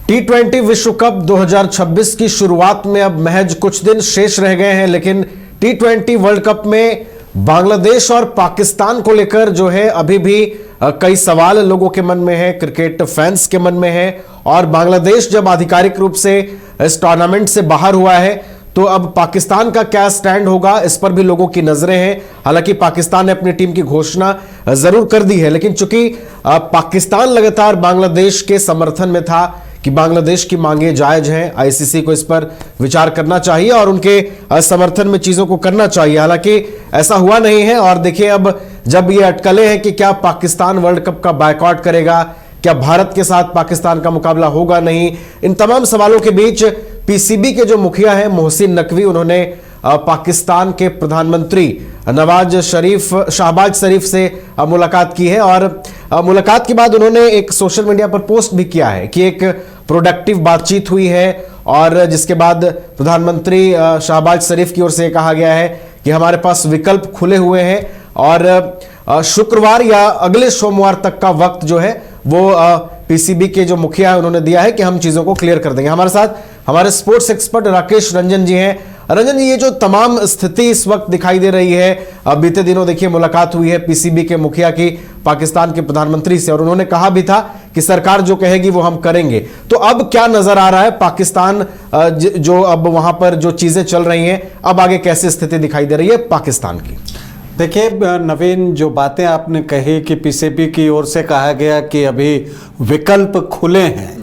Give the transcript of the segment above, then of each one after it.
T20 विश्व cup 2026 की शुरुआत में अब महज कुछ दिन शेष रह गए हैं, लेकिन T20 वर्ल्ड कप में बांग्लादेश और पाकिस्तान को लेकर जो है अभी भी कई सवाल लोगों के मन में है, क्रिकेट फैंस के मन में है। और बांग्लादेश जब आधिकारिक रूप से इस टूर्नामेंट से बाहर हुआ है तो अब पाकिस्तान का क्या स्टैंड होगा, इस पर भी लोगों की नजरें हैं। हालांकि पाकिस्तान ने अपनी टीम की घोषणा जरूर कर दी है, लेकिन चूंकि पाकिस्तान लगातार बांग्लादेश के समर्थन में था कि बांग्लादेश की मांगे जायज हैं, आईसीसी को इस पर विचार करना चाहिए और उनके समर्थन में चीजों को करना चाहिए। हालांकि ऐसा हुआ नहीं है। और देखिए, अब जब ये अटकलें हैं कि क्या पाकिस्तान वर्ल्ड कप का बायकॉट करेगा, क्या भारत के साथ पाकिस्तान का मुकाबला होगा नहीं, इन तमाम सवालों के बीच पीसीबी के जो मुखिया हैं मोहसिन नकवी, उन्होंने पाकिस्तान के प्रधानमंत्री शहबाज शरीफ से मुलाकात की है। और मुलाकात के बाद उन्होंने एक सोशल मीडिया पर पोस्ट भी किया है कि एक प्रोडक्टिव बातचीत हुई है, और जिसके बाद प्रधानमंत्री शहबाज शरीफ की ओर से कहा गया है कि हमारे पास विकल्प खुले हुए हैं और शुक्रवार या अगले सोमवार तक का वक्त जो है वो पीसीबी के जो मुखिया है उन्होंने दिया है कि हम चीजों को क्लियर कर देंगे। हमारे साथ हमारे स्पोर्ट्स एक्सपर्ट राकेश रंजन जी हैं। रंजन जी, ये जो तमाम स्थिति इस वक्त दिखाई दे रही है, बीते दिनों देखिए मुलाकात हुई है पीसीबी के मुखिया की पाकिस्तान के प्रधानमंत्री से, और उन्होंने कहा भी था कि सरकार जो कहेगी वो हम करेंगे। तो अब क्या नजर आ रहा है पाकिस्तान जो अब वहां पर जो चीजें चल रही हैं, अब आगे कैसे स्थिति दिखाई दे रही है पाकिस्तान की? देखिए नवीन, जो बातें आपने कही कि पीसीबी की ओर से कहा गया कि अभी विकल्प खुले हैं,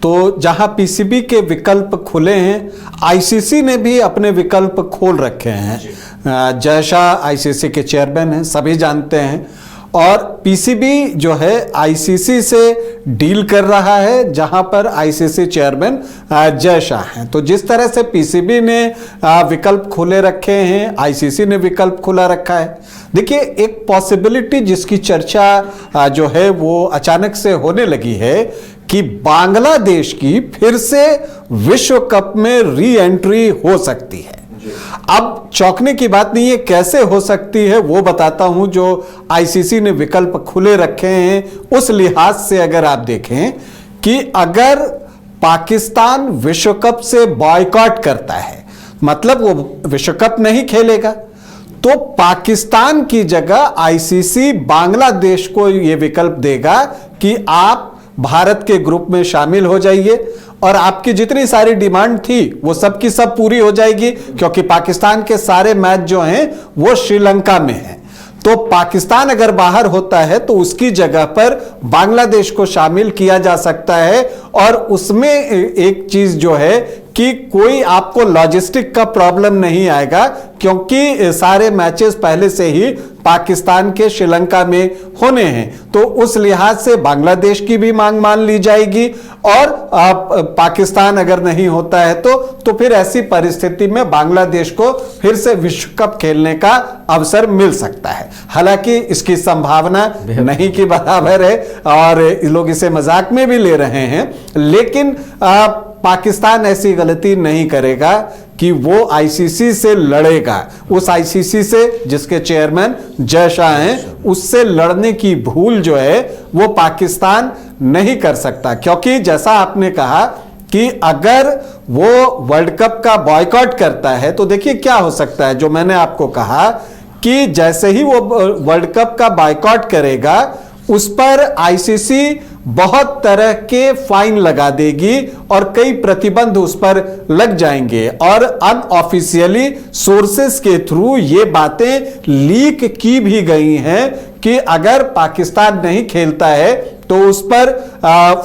तो जहां पीसीबी के विकल्प खुले हैं, आईसीसी ने भी अपने विकल्प खोल रखे हैं। जय शाह आईसीसी के चेयरमैन हैं, सभी जानते हैं, और पीसीबी जो है आईसीसी से डील कर रहा है, जहां पर आईसीसी चेयरमैन जय शाह हैं। तो जिस तरह से पीसीबी ने विकल्प खुले रखे हैं, आईसीसी ने विकल्प खुला रखा है। देखिए, एक पॉसिबिलिटी जिसकी चर्चा जो है वो अचानक से होने लगी है कि बांग्लादेश की फिर से विश्व कप में री एंट्री हो सकती है। अब चौंकने की बात नहीं है, कैसे हो सकती है वो बताता हूं। जो आईसीसी ने विकल्प खुले रखे हैं उस लिहाज से अगर आप देखें कि अगर पाकिस्तान विश्व कप से बॉयकॉट करता है, मतलब वो विश्व कप नहीं खेलेगा, तो पाकिस्तान की जगह आईसीसी बांग्लादेश को यह विकल्प देगा कि आप भारत के ग्रुप में शामिल हो जाइए और आपकी जितनी सारी डिमांड थी वो सब की सब पूरी हो जाएगी, क्योंकि पाकिस्तान के सारे मैच जो हैं वो श्रीलंका में हैं। तो पाकिस्तान अगर बाहर होता है तो उसकी जगह पर बांग्लादेश को शामिल किया जा सकता है। और उसमें एक चीज जो है कि कोई आपको लॉजिस्टिक का प्रॉब्लम नहीं आएगा, क्योंकि सारे मैचेस पहले से ही पाकिस्तान के श्रीलंका में होने हैं। तो उस लिहाज से बांग्लादेश की भी मांग मान ली जाएगी, और पाकिस्तान अगर नहीं होता है तो फिर ऐसी परिस्थिति में बांग्लादेश को फिर से विश्व कप खेलने का अवसर मिल सकता है। हालांकि इसकी संभावना नहीं के बराबर है और लोग इसे मजाक में भी ले रहे हैं, लेकिन पाकिस्तान ऐसी गलती नहीं करेगा कि वो आईसीसी से लड़ेगा। उस आईसीसी से जिसके चेयरमैन जय शाह हैं, उससे लड़ने की भूल जो है वो पाकिस्तान नहीं कर सकता। क्योंकि जैसा आपने कहा कि अगर वो वर्ल्ड कप का बॉयकॉट करता है तो देखिए क्या हो सकता है। जो मैंने आपको कहा कि जैसे ही वो वर्ल्ड कप का बॉयकॉट करेगा, उस पर आईसीसी बहुत तरह के फाइन लगा देगी और कई प्रतिबंध उस पर लग जाएंगे। और अनऑफिशियली सोर्सेस के थ्रू ये बातें लीक की भी गई हैं कि अगर पाकिस्तान नहीं खेलता है तो उस पर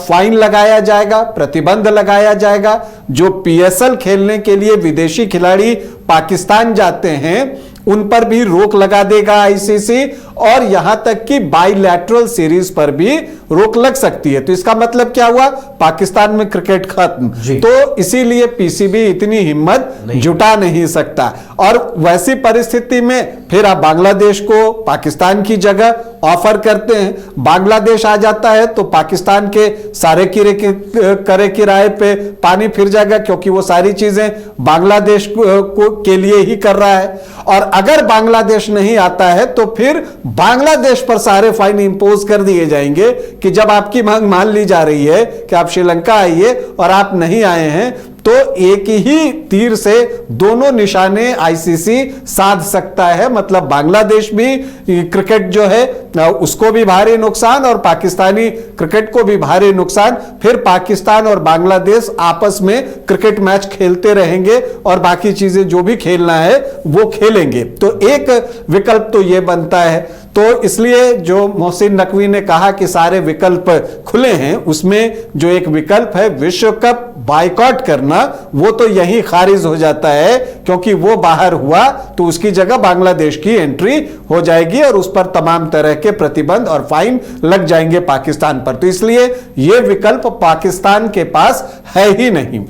फाइन लगाया जाएगा, प्रतिबंध लगाया जाएगा। जो पीएसएल खेलने के लिए विदेशी खिलाड़ी पाकिस्तान जाते हैं उन पर भी रोक लगा देगा आईसीसी, और यहां तक कि बाइलैटरल सीरीज पर भी रोक लग सकती है। तो इसका मतलब क्या हुआ, पाकिस्तान में क्रिकेट खत्म। तो इसीलिए पीसीबी इतनी हिम्मत जुटा नहीं सकता। और वैसी परिस्थिति में फिर आप बांग्लादेश को पाकिस्तान की जगह ऑफर करते हैं, बांग्लादेश आ जाता है तो पाकिस्तान के सारे करे किराए पे पानी फिर जाएगा, क्योंकि वो सारी चीजें बांग्लादेश के लिए ही कर रहा है। और अगर बांग्लादेश नहीं आता है तो फिर बांग्लादेश पर सारे फाइन इंपोज कर दिए जाएंगे कि जब आपकी मांग मान ली जा रही है कि आप श्रीलंका आइए और आप नहीं आए हैं, तो एक ही तीर से दोनों निशाने आईसीसी साध सकता है। मतलब बांग्लादेश भी क्रिकेट जो है उसको भी भारी नुकसान और पाकिस्तानी क्रिकेट को भी भारी नुकसान। फिर पाकिस्तान और बांग्लादेश आपस में क्रिकेट मैच खेलते रहेंगे और बाकी चीजें जो भी खेलना है वो खेलेंगे। तो एक विकल्प तो ये बनता है। तो इसलिए जो मोहसिन नकवी ने कहा कि सारे विकल्प खुले हैं, उसमें जो एक विकल्प है विश्व कप बायकॉट करना, वो तो यही खारिज हो जाता है, क्योंकि वो बाहर हुआ तो उसकी जगह बांग्लादेश की एंट्री हो जाएगी और उस पर तमाम तरह के प्रतिबंध और फाइन लग जाएंगे पाकिस्तान पर। तो इसलिए यह विकल्प पाकिस्तान के पास है ही नहीं।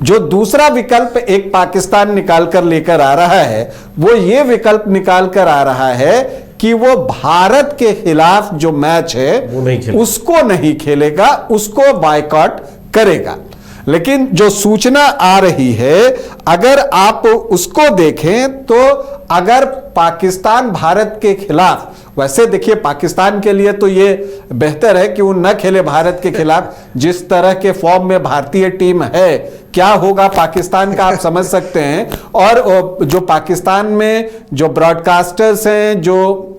जो दूसरा विकल्प एक पाकिस्तान निकाल कर लेकर आ रहा है, वो ये विकल्प निकाल कर आ रहा है कि वो भारत के खिलाफ जो मैच है उसको नहीं खेलेगा, उसको बायकॉट करेगा। लेकिन जो सूचना आ रही है, अगर आप उसको देखें तो अगर पाकिस्तान भारत के खिलाफ, वैसे देखिए पाकिस्तान के लिए तो ये बेहतर है कि वो न खेले भारत के खिलाफ। जिस तरह के फॉर्म में भारतीय टीम है, क्या होगा पाकिस्तान का आप समझ सकते हैं। और जो पाकिस्तान में जो ब्रॉडकास्टर्स हैं, जो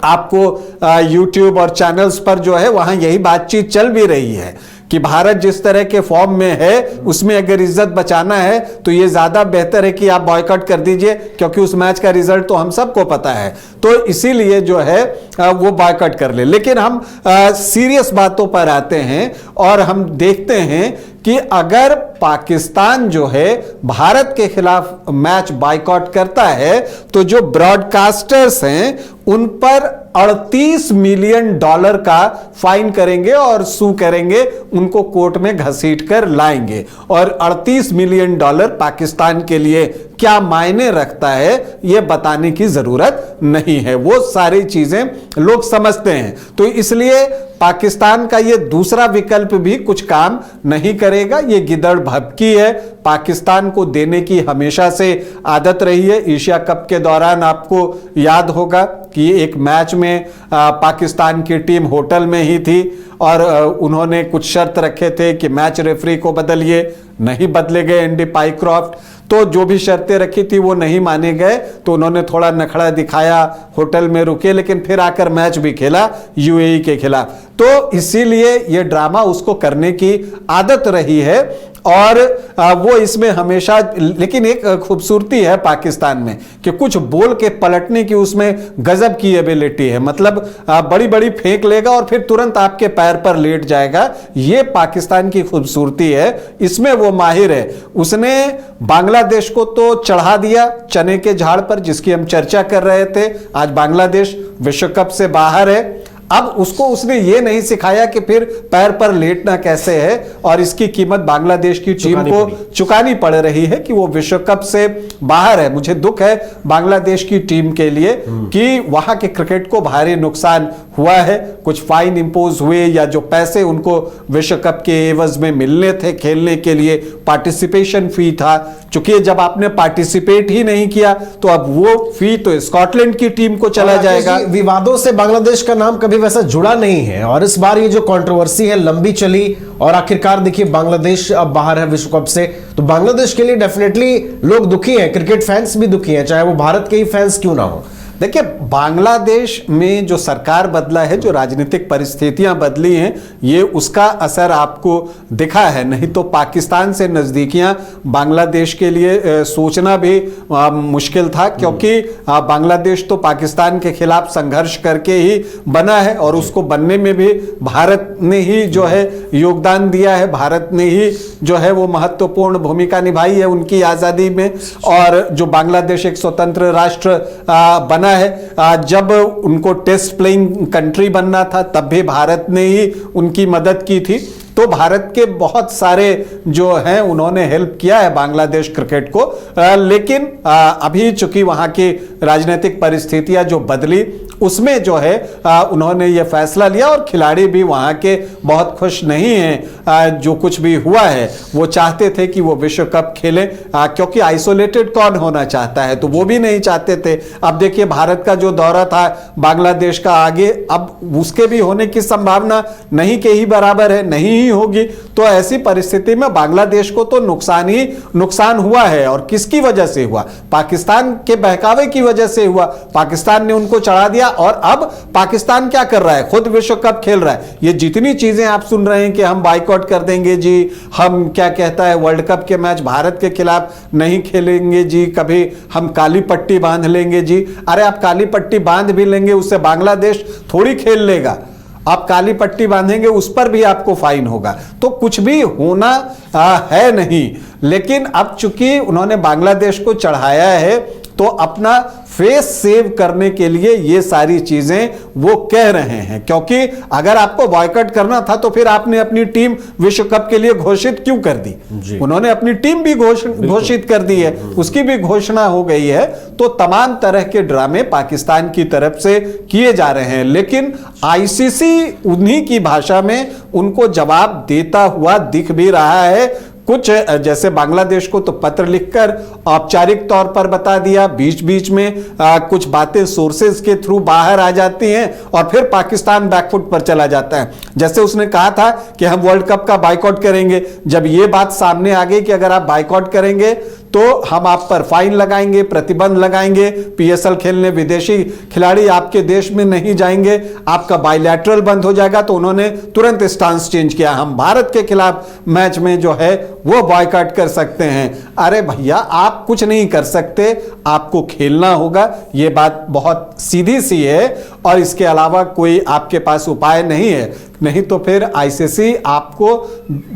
आपको यूट्यूब और चैनल्स पर जो है वहां यही बातचीत चल भी रही है कि भारत जिस तरह के फॉर्म में है उसमें अगर इज्जत बचाना है तो ये ज्यादा बेहतर है कि आप बॉयकॉट कर दीजिए, क्योंकि उस मैच का रिजल्ट तो हम सबको पता है। तो इसीलिए जो है वो बॉयकॉट कर ले। लेकिन हम सीरियस बातों पर आते हैं और हम देखते हैं कि अगर पाकिस्तान जो है भारत के खिलाफ मैच बायकॉट करता है तो जो ब्रॉडकास्टर्स हैं उन पर $38 मिलियन का फाइन करेंगे और सू करेंगे, उनको कोर्ट में घसीट कर लाएंगे। और $38 मिलियन पाकिस्तान के लिए क्या मायने रखता है यह बताने की जरूरत नहीं है, वो सारी चीजें लोग समझते हैं। तो इसलिए पाकिस्तान का यह दूसरा विकल्प भी कुछ काम नहीं करेगा। यह गिदड़ भभकी है, पाकिस्तान को देने की हमेशा से आदत रही है। एशिया कप के दौरान आपको याद होगा कि एक मैच में पाकिस्तान की टीम होटल में ही थी और उन्होंने कुछ शर्त रखे थे कि मैच रेफरी को बदलिए, नहीं बदले गए एंडी पाइक्रॉफ्ट। तो जो भी शर्तें रखी थी वो नहीं माने गए, तो उन्होंने थोड़ा नखड़ा दिखाया, होटल में रुके, लेकिन फिर आकर मैच भी खेला यूएई के खिलाफ। तो इसीलिए ये ड्रामा उसको करने की आदत रही है और वो इसमें हमेशा। लेकिन एक खूबसूरती है पाकिस्तान में कि कुछ बोल के पलटने की उसमें गजब की एबिलिटी है। मतलब बड़ी बड़ी फेंक लेगा और फिर तुरंत आपके पैर पर लेट जाएगा। ये पाकिस्तान की खूबसूरती है, इसमें वो माहिर है। उसने बांग्लादेश को तो चढ़ा दिया चने के झाड़ पर, जिसकी हम चर्चा कर रहे थे। आज बांग्लादेश विश्व कप से बाहर है। अब उसको उसने ये नहीं सिखाया कि फिर पैर पर लेटना कैसे है, और इसकी कीमत बांग्लादेश की टीम को चुकानी पड़ रही है कि वो विश्व कप से बाहर है। मुझे दुख है बांग्लादेश की टीम के लिए कि वहां के क्रिकेट को भारी नुकसान हुआ है। कुछ फाइन इंपोज हुए या जो पैसे उनको विश्व कप के एवज में मिलने थे खेलने के लिए, पार्टिसिपेशन फी था, चूंकि जब आपने पार्टिसिपेट ही नहीं किया तो अब वो फी तो स्कॉटलैंड की टीम को चला जाएगा। विवादों से बांग्लादेश का नाम कभी वैसा जुड़ा नहीं है और इस बार ये जो कंट्रोवर्सी है लंबी चली और आखिरकार देखिए बांग्लादेश अब बाहर है विश्व कप से। तो बांग्लादेश के लिए डेफिनेटली लोग दुखी हैं, क्रिकेट फैंस भी दुखी हैं, चाहे वो भारत के ही फैंस क्यों ना हो। देखिए बांग्लादेश में जो सरकार बदला है, जो राजनीतिक परिस्थितियां बदली हैं, ये उसका असर आपको दिखा है। नहीं तो पाकिस्तान से नज़दीकियां बांग्लादेश के लिए सोचना भी मुश्किल था, क्योंकि बांग्लादेश तो पाकिस्तान के खिलाफ संघर्ष करके ही बना है और उसको बनने में भी भारत ने ही जो है योगदान दिया है। भारत ने ही जो है वो महत्वपूर्ण भूमिका निभाई है उनकी आज़ादी में। और जो बांग्लादेश एक स्वतंत्र राष्ट्र बना है, जब उनको टेस्ट प्लेइंग कंट्री बनना था तब भी भारत ने ही उनकी मदद की थी। तो भारत के बहुत सारे जो हैं उन्होंने हेल्प किया है बांग्लादेश क्रिकेट को। लेकिन अभी चूंकि वहां की राजनीतिक परिस्थितियां जो बदली उसमें जो है उन्होंने ये फैसला लिया और खिलाड़ी भी वहां के बहुत खुश नहीं हैं। जो कुछ भी हुआ है वो चाहते थे कि वो विश्व कप खेले, क्योंकि आइसोलेटेड कौन होना चाहता है, तो वो भी नहीं चाहते थे। अब देखिए भारत का जो दौरा था बांग्लादेश का आगे, अब उसके भी होने की संभावना नहीं के ही बराबर है, नहीं ही होगी। तो ऐसी परिस्थिति में बांग्लादेश को तो नुकसान ही नुकसान हुआ है। और किसकी वजह से हुआ? पाकिस्तान के बहकावे की वजह से हुआ। पाकिस्तान ने उनको चढ़ा दिया और अब पाकिस्तान क्या कर रहा है? खुद विश्व कप खेल रहा है। ये जितनी चीजें आप सुन रहे हैं कि हम बाइकआउट कर देंगे जी, हम क्या कहता है वर्ल्ड कप के मैच भारत के खिलाफ नहीं खेलेंगे जी, कभी हम काली पट्टी बांध लेंगे जी। अरे आप काली पट्टी बांध भी लेंगे, उससे बांग्लादेश थोड़ी खेल लेगा। आप काली पट्टी बांधेंगे उस पर भी आपको फाइन होगा। तो कुछ भी होना है नहीं। लेकिन अब चूंकि उन्होंने बांग्लादेश को चढ़ाया है तो अपना फेस सेव करने के लिए ये सारी चीजें वो कह रहे हैं। क्योंकि अगर आपको बॉयकॉट करना था तो फिर आपने अपनी टीम विश्व कप के लिए घोषित क्यों कर दी? उन्होंने अपनी टीम भी घोषित कर दी है, उसकी भी घोषणा हो गई है। तो तमाम तरह के ड्रामे पाकिस्तान की तरफ से किए जा रहे हैं, लेकिन आईसीसी उन्हीं की भाषा में उनको जवाब देता हुआ दिख भी रहा है। कुछ जैसे बांग्लादेश को तो पत्र लिखकर औपचारिक तौर पर बता दिया, बीच बीच में कुछ बातें सोर्सेज के थ्रू बाहर आ जाती हैं और फिर पाकिस्तान बैकफुट पर चला जाता है। जैसे उसने कहा था कि हम वर्ल्ड कप का बाइकआउट करेंगे, जब ये बात सामने आ गई कि अगर आप बाइकआउट करेंगे तो हम आप पर फाइन लगाएंगे, प्रतिबंध लगाएंगे, पीएसएल खेलने विदेशी खिलाड़ी आपके देश में नहीं जाएंगे, आपका बायलैटरल बंद हो जाएगा, तो उन्होंने तुरंत स्टांस चेंज किया, हम भारत के खिलाफ मैच में जो है वो बॉयकॉट कर सकते हैं। अरे भैया आप कुछ नहीं कर सकते, आपको खेलना होगा, ये बात बहुत सीधी सी है और इसके अलावा कोई आपके पास उपाय नहीं है। नहीं तो फिर आईसीसी आपको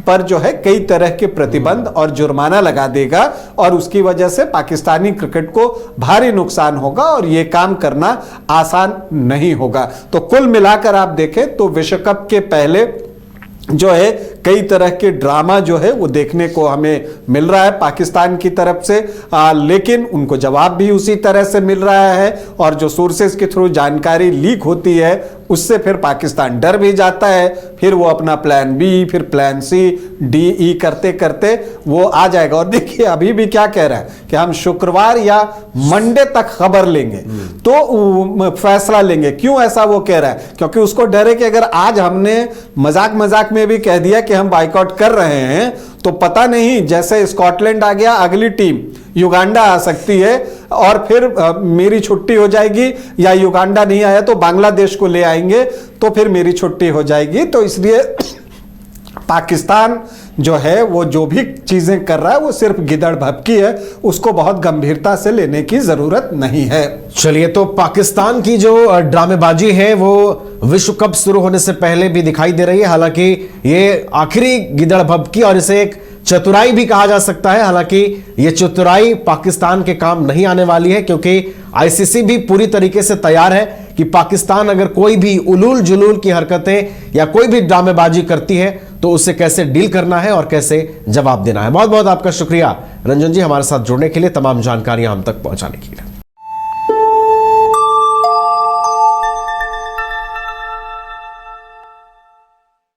पर जो है कई तरह के प्रतिबंध और जुर्माना लगा देगा और उसकी वजह से पाकिस्तानी क्रिकेट को भारी नुकसान होगा और यह काम करना आसान नहीं होगा। तो कुल मिलाकर आप देखें तो विश्व कप के पहले जो है कई तरह के ड्रामा जो है वो देखने को हमें मिल रहा है पाकिस्तान की तरफ से, लेकिन उनको जवाब भी उसी तरह से मिल रहा है और जो सोर्सेज के थ्रू जानकारी लीक होती है उससे फिर पाकिस्तान डर भी जाता है, फिर वो अपना प्लान बी, फिर प्लान सी, डी, ई करते करते वो आ जाएगा। और देखिए अभी भी क्या कह रहा है कि हम शुक्रवार या मंडे तक खबर लेंगे तो फैसला लेंगे। क्यों ऐसा वो कह रहा है? क्योंकि उसको डर है कि अगर आज हमने मजाक मजाक में भी कह दिया कि हम बाइकआउट कर रहे हैं तो पता नहीं, जैसे स्कॉटलैंड आ गया, अगली टीम युगांडा आ सकती है और फिर मेरी छुट्टी हो जाएगी, या युगांडा नहीं आया तो बांग्लादेश को ले आएंगे तो फिर मेरी छुट्टी हो जाएगी। तो इसलिए पाकिस्तान जो है वो जो भी चीजें कर रहा है वो सिर्फ गिदड़ भभकी है, उसको बहुत गंभीरता से लेने की जरूरत नहीं है। चलिए, तो पाकिस्तान की जो ड्रामेबाजी है वो विश्व कप शुरू होने से पहले भी दिखाई दे रही है। हालांकि ये आखिरी गिदड़ भभकी और इसे एक चतुराई भी कहा जा सकता है। हालांकि ये चतुराई पाकिस्तान के काम नहीं आने वाली है, क्योंकि आईसीसी भी पूरी तरीके से तैयार है कि पाकिस्तान अगर कोई भी उलूल जुलूल की हरकतें या कोई भी ड्रामेबाजी करती है तो उससे कैसे डील करना है और कैसे जवाब देना है। बहुत बहुत आपका शुक्रिया रंजन जी, हमारे साथ जुड़ने के लिए, तमाम जानकारियां हम तक पहुंचाने के लिए।